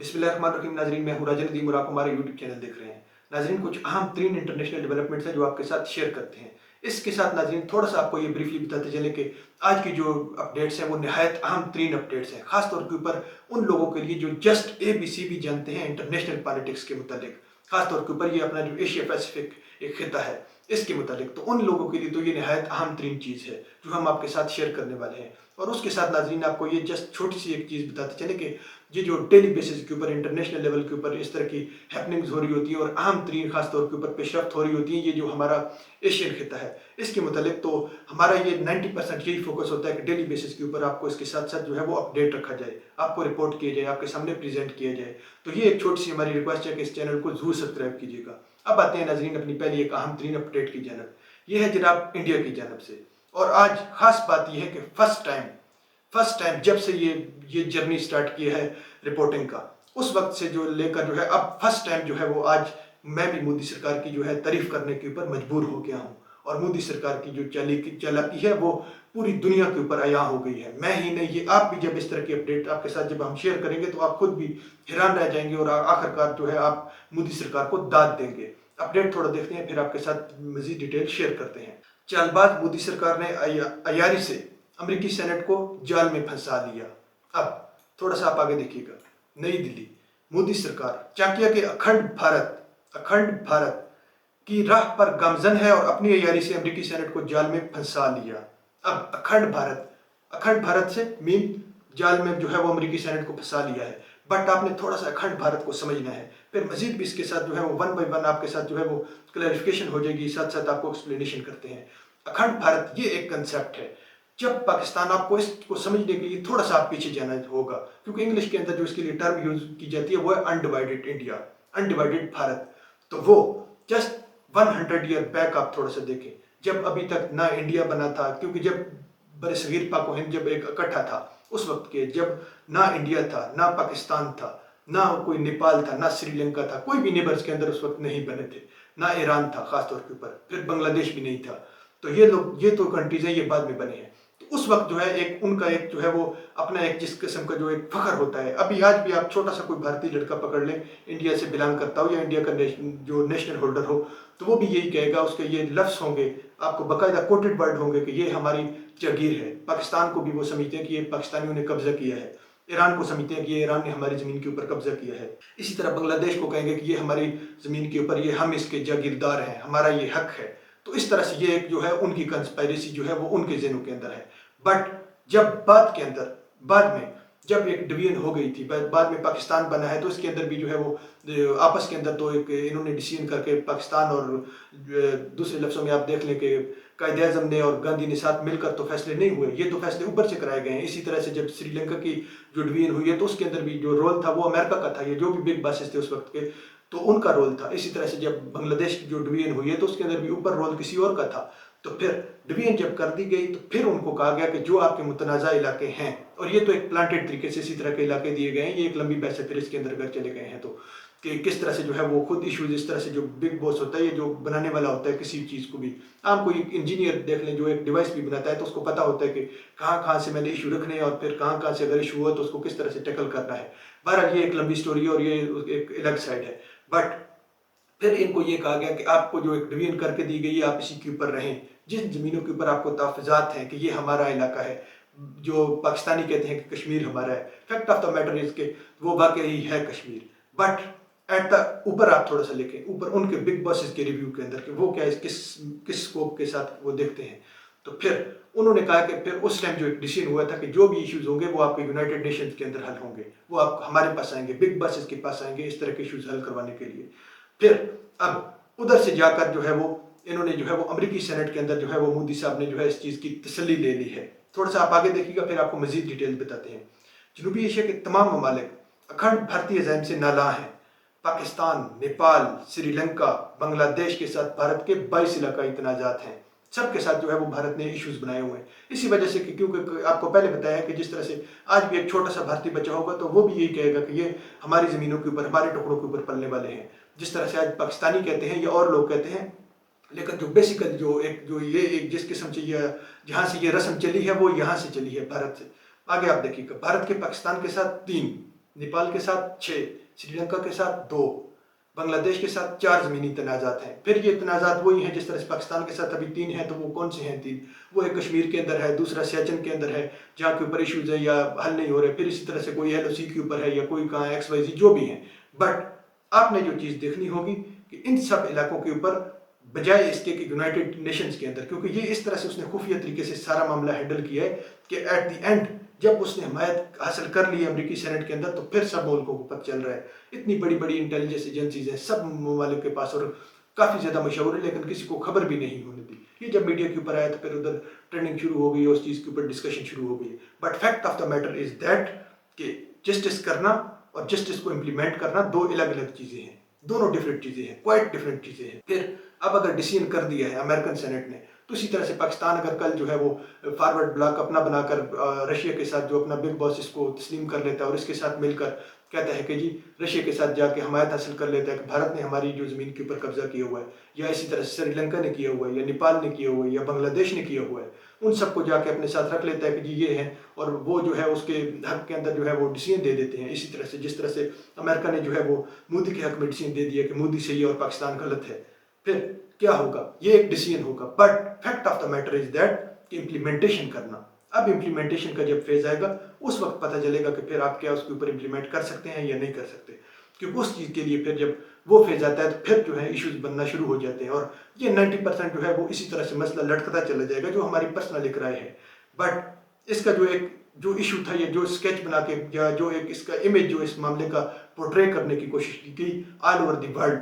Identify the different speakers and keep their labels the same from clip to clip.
Speaker 1: बिस्मिल्लाहिर्रहमानिर्रहीम। नाजरीन, मैं हूं राजन नदीम और आप हमारे यूट्यूब चैनल देख रहे हैं। नाजरीन, कुछ अहम 3 इंटरनेशनल डेवलपमेंट्स हैं जो आपके साथ शेयर करते हैं। इसके साथ नाजरीन थोड़ा सा आपको ये ब्रीफली बताते चले कि आज की जो अपडेट्स हैं वो निहायत अहम 3 अपडेट्स हैं, खासतौर के ऊपर उन लोगों के लिए जो जस्ट ABC भी जानते हैं इंटरनेशनल पॉलिटिक्स के मुतालिक। खासतौर के ऊपर ये अपना जो एशिया पैसिफिक एक खिता है इसके मुतालिक, तो उन लोगों के लिए तो ये निहायत अहम 3 चीज़ है जो हम आपके साथ शेयर करने वाले हैं। और उसके साथ नाजरीन आपको ये जस्ट छोटी सी एक चीज़ बताते चले कि ये जो डेली बेसिस के ऊपर इंटरनेशनल लेवल के ऊपर इस तरह की हैपनिंग्स हो रही होती है और अहम तरीन खास तौर के ऊपर पेशरफ्त हो रही होती है, ये जो हमारा एशियन खिता है इसके मुतालिक, तो हमारा ये 90% यही फोकस होता है कि डेली बेसिस के ऊपर आपको इसके साथ साथ जो है वो अपडेट रखा जाए, आपको रिपोर्ट किया जाए, आपके सामने प्रेजेंट किया जाए। तो ये एक छोटी सी हमारी रिक्वेस्ट है कि इस चैनल को जरूर सब्सक्राइब कीजिएगा। अब आते हैं नाजरीन अपनी पहली एक अहम तरीन अपडेट की जानब। यह है जनाब इंडिया की जानब से। और आज खास बात यह है कि फर्स्ट टाइम जब से ये जर्नी स्टार्ट की है रिपोर्टिंग का, उस वक्त से जो लेकर जो है अब फर्स्ट टाइम जो है वो आज मैं भी मोदी सरकार की जो है तारीफ करने के ऊपर मजबूर हो गया हूँ। और मोदी सरकार की जो चालाकी है वो पूरी दुनिया के ऊपर अया हो गई है। मैं ही नहीं, ये आप भी जब इस तरह की अपडेट आपके साथ जब हम शेयर करेंगे तो आप खुद भी हैरान रह जाएंगे और आखिरकार जो है आप मोदी सरकार को दाद देंगे। अपडेट थोड़ा देखते हैं, फिर आपके साथ मजीद डिटेल शेयर करते हैं। चालबाज मोदी सरकार ने अयारी से अमेरिकी सेनेट को जाल में फंसा लिया। अब थोड़ा सा आप आगे देखिएगा। नई दिल्ली, मोदी सरकार चाकिया के अखंड भारत की राह पर गामजन है और अपनी अयारी से अमेरिकी सेनेट को जाल में फंसा लिया। अब अखंड भारत से मीन जाल में जो है वो अमेरिकी सेनेट को फंसा लिया है। बट आपने थोड़ा सा अखंड भारत को समझना है, फिर मजीद भी इसके साथ जो है वो 1 बाय 1 आपके साथ जो है वो क्लैरिफिकेशन हो जाएगी, साथ साथ आपको एक्सप्लेनेशन करते हैं। अखंड भारत ये एक कंसेप्ट है। जब पाकिस्तान, आपको इसको समझने के लिए थोड़ा सा आप पीछे जाना होगा, क्योंकि इंग्लिश के अंदर जो इसके लिए टर्म यूज की जाती है वो है अनडिवाइडेड इंडिया, अनडिवाइडेड भारत। तो वो जस्ट 100 ईयर बैक आप थोड़ा सा देखें, जब अभी तक ना इंडिया बना था, क्योंकि जब बरसगीर पाक हिंद जब एक इकट्ठा था उस वक्त के, जब ना इंडिया था, ना पाकिस्तान था, ना कोई नेपाल था, ना श्रीलंका था, कोई भी नेबर्स के अंदर उस वक्त नहीं बने थे, ना ईरान था खासतौर के ऊपर, फिर बांग्लादेश भी नहीं था। तो ये तो कंट्रीज है, ये बाद में बने हैं। तो उस वक्त जो है एक उनका एक जो है वो अपना एक जिस किस्म का जो एक फखर होता है। अभी आज भी आप छोटा सा कोई भारतीय लड़का पकड़ लें, इंडिया से बिलोंग करता हो या इंडिया का जो नेशनल होल्डर हो, तो वो भी यही कहेगा, उसके ये लफ्ज़ होंगे, आपको बाकायदा कोटेड वर्ड होंगे कि ये हमारी जागीर है। पाकिस्तान को भी वो समझते हैं कि ये पाकिस्तानियों ने कब्जा किया है। ईरान को समझते हैं कि ये ईरान ने हमारी ज़मीन के ऊपर कब्जा किया है। इसी तरह बांग्लादेश को कहेंगे कि ये हमारी ज़मीन के ऊपर, ये हम इसके जागीरदार हैं, हमारा ये हक है। तो इस तरह से ये एक जो है उनकी कंस्पायरेसी जो है वो उनके ज़हनों के अंदर है। बट जब बाद में जब एक डिवीजन हो गई थी, बाद में पाकिस्तान बना है, तो इसके अंदर भी जो है वो आपस के अंदर तो एक इन्होंने डिसीजन करके पाकिस्तान, और दूसरे लफ्ज़ों में आप देख लें कि कायदे आज़म ने और गांधी ने साथ मिलकर तो फैसले नहीं हुए, ये तो फैसले ऊपर से कराए गए हैं। इसी तरह से जब श्रीलंका की जो डिवीजन हुई है तो उसके अंदर भी जो रोल था वो अमेरिका का था, ये जो भी बिग बॉसेस थे उस वक्त के, तो उनका रोल था। इसी तरह से जब बांग्लादेश की जो डिवीजन हुई है तो उसके अंदर भी ऊपर रोल किसी और का था। तो फिर डिवीजन जब कर दी गई तो फिर उनको कहा गया कि जो आपके मुतनाज़ा इलाके हैं, और ये तो एक प्लांटेड तरीके से इसी तरह के इलाके दिए गए हैं, ये एक लंबी बहस है फिर इसके अंदर अगर चले गए हैं तो, कि किस तरह से जो है वो खुद इश्यूज, इस तरह से जो बिग बॉस होता है, ये जो बनाने वाला होता है किसी चीज़ को भी, आप कोई इंजीनियर देख लें जो एक डिवाइस भी बनाता है तो उसको पता होता है कि कहाँ कहाँ से मैंने इशू रखने हैं और फिर कहाँ कहाँ से अगर इशू हुआ तो उसको किस तरह से टैकल करना है। बहरहाल ये एक लंबी स्टोरी है और ये एक अलग साइड है। बट फिर इनको ये कहा गया कि आपको जो एक डिवीजन करके दी गई है आप इसी के ऊपर रहें, जिन ज़मीनों के ऊपर आपको तहफ़्फ़ुज़ात हैं कि ये हमारा इलाका है, जो पाकिस्तानी कहते हैं कि कश्मीर हमारा है, fact of the matter is के वो वाकई है कश्मीर। बट एट द ऊपर आप थोड़ा सा लिखें, ऊपर उनके बिग बॉसेस के रिव्यू के अंदर कि वो क्या किस स्कोप के साथ वो देखते हैं। तो फिर उन्होंने कहा कि फिर उस टाइम जो एक डिसीजन हुआ था कि जो भी इश्यूज़ होंगे वो आपके यूनाइटेड नेशंस के अंदर हल होंगे, वो आप हमारे पास आएंगे, बिग बॉसेस के पास आएंगे इस तरह के इश्यूज़ हल करवाने के लिए। फिर अब उधर से जाकर जो है वो इन्होंने जो है वो अमेरिकी सेनेट के अंदर जो है वो मोदी साहब ने जो है इस चीज़ की तसल्ली ले ली है। थोड़ा सा आप आगे देखिएगा, फिर आपको मजीद डिटेल बताते हैं। जनूबी एशिया के तमाम ममालिक अखंड भारतीय अज़ाइम से नाला हैं। पाकिस्तान, नेपाल, श्रीलंका, बांग्लादेश के साथ भारत के 22 इलाकाई तनाज़ात हैं। सबके साथ जो है वो भारत ने इश्यूज बनाए हुए हैं। इसी वजह से कि क्योंकि आपको पहले बताया है कि जिस तरह से आज भी एक छोटा सा भारतीय बच्चा होगा तो वो भी यही कहेगा कि ये हमारी ज़मीनों के ऊपर, हमारे टुकड़ों के ऊपर पलने वाले हैं। जिस तरह से आज पाकिस्तानी कहते हैं या और लोग कहते हैं, लेकिन जो बेसिकल जो ये एक जिस किस्म से ये जहाँ से ये रस्म चली है वो यहाँ से चली है, भारत से। आगे आप देखिएगा, भारत के पाकिस्तान के साथ 3 नेपाल के साथ 6, श्रीलंका के साथ 2, बांग्लादेश के साथ 4 ज़मीनी तनाज़ात हैं। फिर ये तनाज़ात वही हैं जिस तरह से पाकिस्तान के साथ अभी 3 हैं, तो वो कौन से हैं 3? वो एक कश्मीर के अंदर है, दूसरा सियाचिन के अंदर है जहाँ के ऊपर इशूज़ है या हल नहीं हो रहे, फिर इसी तरह से कोई LOC के ऊपर है या कोई कहाँ XYZ जो भी है। बट आपने जो चीज़ देखनी होगी कि इन सब इलाकों के ऊपर बजाय इसके कि यूनाइटेड नेशंस के अंदर, क्योंकि ये इस तरह से उसने खुफिया तरीके से सारा मामला हैंडल किया है कि एट द एंड जब उसने हमायत हासिल कर ली अमेरिकी सेनेट के अंदर, तो फिर सब मुल्कों को पता चल रहा है। इतनी बड़ी बड़ी इंटेलिजेंस एजेंसीज हैं सब ममालिक के पास और काफ़ी ज़्यादा मशहूर है, लेकिन किसी को खबर भी नहीं होने दी। ये जब मीडिया के ऊपर आया तो फिर उधर ट्रेंडिंग शुरू हो गई, उस चीज़ के ऊपर डिस्कशन शुरू हो गई। But fact of the matter is that कि जस्टिस करना और जस्टिस को इम्प्लीमेंट करना दो अलग अलग चीज़ें हैं, दोनों डिफरेंट चीज़ें हैं, क्वाइट डिफरेंट चीज़ें हैं। फिर अब अगर डिसीजन कर दिया है अमेरिकन सेनेट ने, तो इसी तरह से पाकिस्तान अगर कल जो है वो फॉरवर्ड ब्लॉक अपना बनाकर रशिया के साथ जो अपना बिग बॉस इसको तस्लीम कर लेता है और इसके साथ मिलकर कहता है कि जी रशिया के साथ जाके हमायत हासिल कर लेता है कि भारत ने हमारी जो ज़मीन के ऊपर कब्जा किया हुआ है, या इसी तरह से श्रीलंका ने किया हुआ है, या नेपाल ने किया हुआ है, या बांग्लादेश ने किया हुआ है, उन सबको जाके अपने साथ रख लेता है कि जी ये है, और वो जो है उसके हक के अंदर जो है वो डिसीजन दे देते हैं। इसी तरह से जिस तरह से अमेरिका ने जो है वो मोदी के हक में डिसीजन दे दिया कि मोदी सही है और पाकिस्तान गलत है। फिर क्या होगा? ये एक डिसीजन होगा, but fact of the matter is that कि इम्प्लीमेंटेशन करना, अब इम्प्लीमेंटेशन का जब फेज आएगा उस वक्त पता चलेगा कि फिर आप क्या उसके ऊपर इम्प्लीमेंट कर सकते हैं या नहीं कर सकते, क्योंकि उस चीज़ के लिए फिर जब वो फेज आता है तो फिर जो है इश्यूज बनना शुरू हो जाते हैं, और ये 90% जो है वो इसी तरह से मसला लटकता चला जाएगा जो हमारी पर्सनल एक राय है। बट इसका जो इशू था, ये जो स्केच बना के या जो एक इसका इमेज जो इस मामले का पोर्ट्रे करने की कोशिश की गई ऑल ओवर द वर्ल्ड,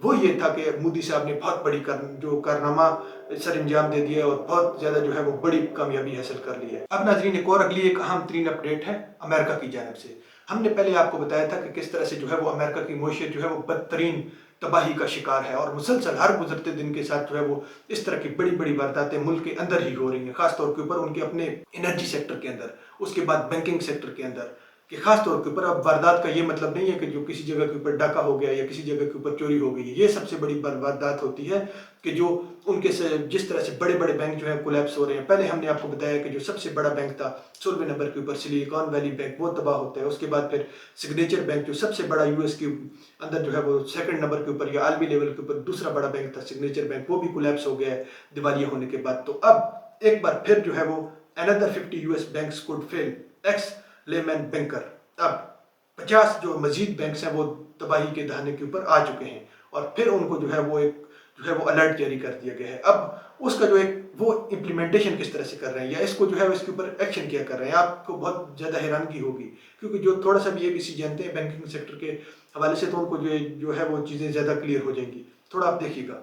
Speaker 1: वो ये था कि मोदी साहब ने बहुत बड़ी जो कारनामा सर अंजाम दे दिया और बहुत ज़्यादा जो है वो बड़ी कामयाबी हासिल कर ली है। अब नाजरीन एक और अगली एक अहम तरीन अपडेट है अमेरिका की जानिब से। हमने पहले आपको बताया था कि किस तरह से जो है वो अमेरिका की मईशत जो है वो बदतरीन तबाही का शिकार है, और मुसलसल हर गुजरते दिन के साथ जो है वो इस तरह की बड़ी बड़ी वारदातें मुल्क के अंदर ही हो रही हैं, खासतौर के ऊपर उनके अपने एनर्जी सेक्टर के अंदर, उसके बाद बैंकिंग सेक्टर के अंदर, कि खास तौर के ऊपर। अब वारदात का ये मतलब नहीं है कि जो किसी जगह के ऊपर डाका हो गया या किसी जगह के ऊपर चोरी हो गई है, ये सबसे बड़ी वारदात होती है कि जो उनके से जिस तरह से बड़े बड़े बैंक जो है कोलैप्स हो रहे हैं। पहले हमने आपको बताया कि जो सबसे बड़ा बैंक था 16वें नंबर के ऊपर सिलिकॉन वैली बैंक, वो तबाह होता है। उसके बाद फिर सिग्नेचर बैंक जो सबसे बड़ा यूएस के अंदर जो है वो सेकंड नंबर के ऊपर या आलमी लेवल के ऊपर दूसरा बड़ा बैंक था सिग्नेचर बैंक, वो भी कोलैप्स हो गया है दिवालिया होने के बाद। तो अब एक बार फिर जो है वो another 50 US banks could fail x layman banker. अब 50 जो मजीद बैंक्स हैं वो तबाही के दहाने के ऊपर आ चुके हैं, और फिर उनको जो है वो एक जो है वो अलर्ट जारी कर दिया गया है। अब उसका जो एक वो इम्प्लीमेंटेशन किस तरह से कर रहे हैं या इसको जो है इसके ऊपर एक्शन क्या कर रहे हैं, आपको बहुत ज़्यादा हैरानगी होगी, क्योंकि जो थोड़ा सा भी ABC जानते हैं बैंकिंग सेक्टर के हवाले से, तो उनको जो है वो चीज़ें ज़्यादा क्लियर हो जाएंगी। थोड़ा आप देखिएगा।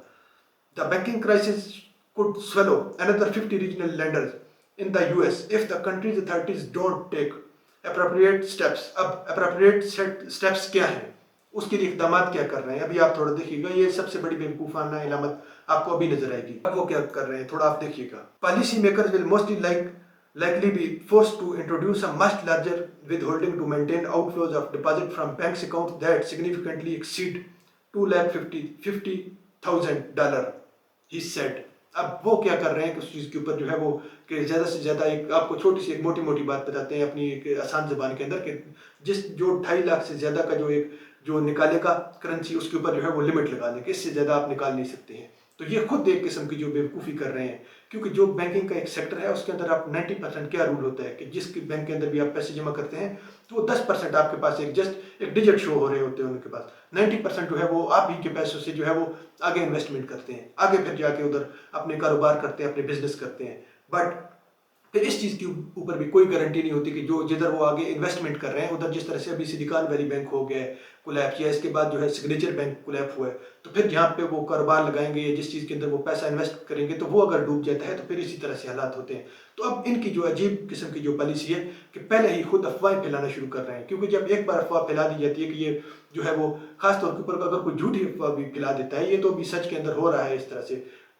Speaker 1: The banking crisis could swallow another 50 regional lenders in the US if the country's authorities don't take appropriate steps। अब appropriate steps क्या है, उसके लिए इकदाम क्या कर रहे हैं, अभी आप थोड़ा देखिएगा। ये सबसे बड़ी बेवकूफ़ाना इलामत आपको अभी नजर आएगी। अब वो क्या कर रहे हैं, थोड़ा आप देखिएगा। Policy makers will mostly likely be forced to introduce a much larger withholding to maintain outflows of deposit from banks accounts that significantly exceed $250,000, he said। अब वो क्या कर रहे हैं कि उस चीज़ के ऊपर जो है वो कि ज़्यादा से ज़्यादा एक आपको छोटी सी एक मोटी मोटी बात बताते हैं अपनी एक आसान ज़बान के अंदर, कि जो 2.5 लाख से ज़्यादा का जो निकालेगा करेंसी, उसके ऊपर जो है वो लिमिट लगा दें कि इससे ज़्यादा आप निकाल नहीं सकते हैं। तो ये खुद एक किस्म की जो बेवकूफ़ी कर रहे हैं, क्योंकि जो बैंकिंग का एक सेक्टर है उसके अंदर आप 90% क्या रूल होता है कि जिस बैंक के अंदर भी आप पैसे जमा करते हैं तो वो 10% आपके पास जस्ट एक डिजिट शो हो रहे होते हैं उनके पास। 90% जो है वो आप ही के पैसों से जो है वो आगे इन्वेस्टमेंट करते हैं, आगे फिर जाके उधर अपने कारोबार करते हैं, अपने बिजनेस करते हैं। बट फिर इस चीज़ के ऊपर भी कोई गारंटी नहीं होती कि जो जिधर वो आगे इन्वेस्टमेंट कर रहे हैं उधर, जिस तरह से अभी सिलिकॉन वैली बैंक हो गया है कोलैप्स, या इसके बाद जो है सिग्नेचर बैंक कोलैप्स हुआ है, तो फिर जहाँ पे वो कारोबार लगाएंगे या जिस चीज़ के अंदर वो पैसा इन्वेस्ट करेंगे तो वो अगर डूब जाता है तो फिर इसी तरह से हालात होते हैं। तो अब इनकी जो अजीब किस्म की जो पॉलिसी है कि पहले ही खुद अफवाहें फैलाना शुरू कर रहे हैं, क्योंकि जब एक बार अफवाह फैला दी जाती है कि ये जो है वो खासतौर के ऊपर अगर कोई झूठी अफवाह भी फैला देता है, ये तो अभी सच के अंदर हो रहा है, इस तरह से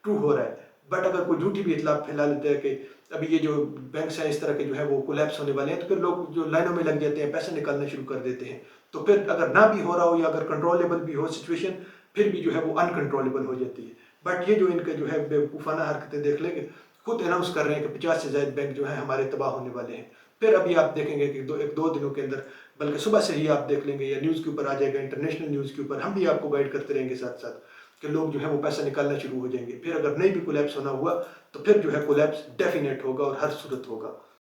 Speaker 1: ट्रू हो रहा है, बट अगर कोई झूठी भी इतला फैला लेता है कि अभी ये जो बैंक्स हैं इस तरह के जो है वो कोलैप्स होने वाले हैं, तो फिर लोग जो लाइनों में लग जाते हैं, पैसे निकालना शुरू कर देते हैं। तो फिर अगर ना भी हो रहा हो या अगर कंट्रोलेबल भी हो सिचुएशन, फिर भी जो है वो अनकंट्रोलेबल हो जाती है। बट ये जो इनके जो है बेवकूफ़ाना हरकतें देख लेंगे, खुद अनाउंस कर रहे हैं कि 50 से ज़्यादा बैंक जो है हमारे तबाह होने वाले हैं। फिर अभी आप देखेंगे कि एक दो दिनों के अंदर बल्कि सुबह से ही आप देख लेंगे या न्यूज़ के ऊपर आ जाएगा, इंटरनेशनल न्यूज़ के ऊपर। हम भी आपको गाइड करते रहेंगे साथ साथ कि लोग जो है वो पैसा निकालना शुरू हो जाएंगे। फिर अगर नहीं भी कोलैप्स होना हुआ तो फिर जो है कोलैप्स डेफिनेट होगा और हर सूरत होगा।